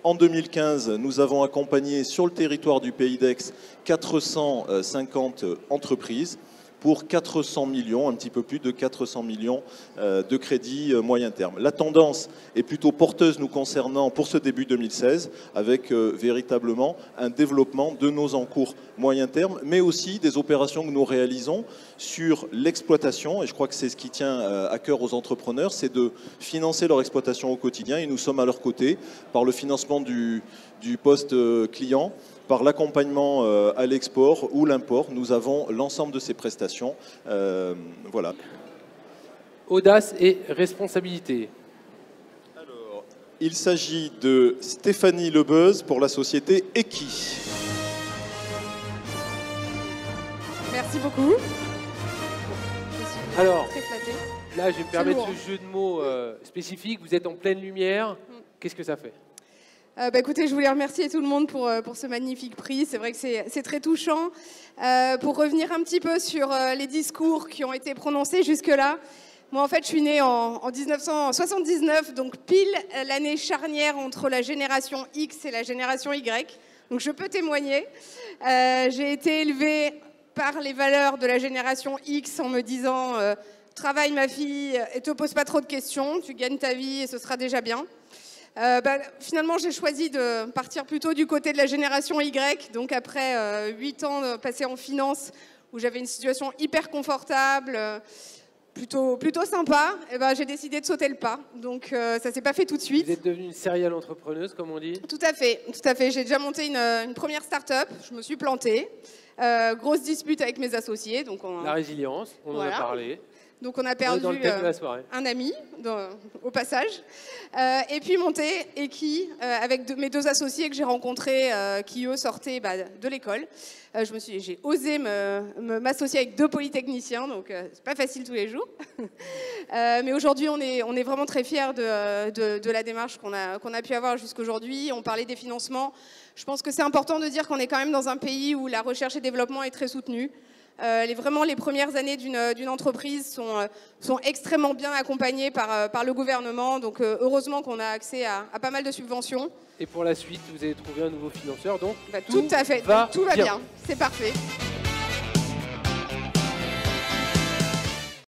En 2015, nous avons accompagné sur le territoire du Pays d'Aix 450 entreprises pour 400 millions, un petit peu plus de 400 millions de crédits moyen terme. La tendance est plutôt porteuse nous concernant pour ce début 2016, avec véritablement un développement de nos encours moyen terme, mais aussi des opérations que nous réalisons sur l'exploitation, et je crois que c'est ce qui tient à cœur aux entrepreneurs, c'est de financer leur exploitation au quotidien, et nous sommes à leur côté par le financement du poste client, par l'accompagnement à l'export ou l'import. Nous avons l'ensemble de ces prestations. Voilà. Audace et responsabilité. Alors, il s'agit de Stéphanie Lebeuz pour la société Eki. Merci beaucoup. Je suis Alors, très flattée. là, je vais me permettre lourd. ce jeu de mots spécifique. Vous êtes en pleine lumière. Qu'est-ce que ça fait ? Écoutez, je voulais remercier tout le monde pour ce magnifique prix. C'est vrai que c'est très touchant. Pour revenir un petit peu sur les discours qui ont été prononcés jusque-là, moi, en fait, je suis née en 1979, donc pile l'année charnière entre la génération X et la génération Y. Donc, je peux témoigner. J'ai été élevée par les valeurs de la génération X en me disant « Travaille, ma fille, et te pose pas trop de questions. Tu gagnes ta vie et ce sera déjà bien. » Finalement, j'ai choisi de partir plutôt du côté de la génération Y. Donc après 8 ans passés en finance, où j'avais une situation hyper confortable, plutôt sympa, j'ai décidé de sauter le pas. Donc ça s'est pas fait tout de suite. Vous êtes devenue une serial entrepreneuse, comme on dit ? Tout à fait. J'ai déjà monté une première start-up. Je me suis plantée. Grosse dispute avec mes associés. Donc La résilience, on en a parlé. Donc on a perdu un ami au passage. Et puis monté Eki avec mes deux associés que j'ai rencontrés qui eux sortaient de l'école. Je me suis dit, j'ai osé m'associer avec deux polytechniciens, donc c'est pas facile tous les jours. Mais aujourd'hui on est vraiment très fiers de la démarche qu'on a pu avoir jusqu'aujourd'hui. On parlait des financements. Je pense que c'est important de dire qu'on est quand même dans un pays où la recherche et développement est très soutenue. Vraiment, les premières années d'une entreprise sont extrêmement bien accompagnées par le gouvernement. Donc, heureusement qu'on a accès à pas mal de subventions. Et pour la suite, vous avez trouvé un nouveau financeur, donc tout à fait, tout va bien. C'est parfait.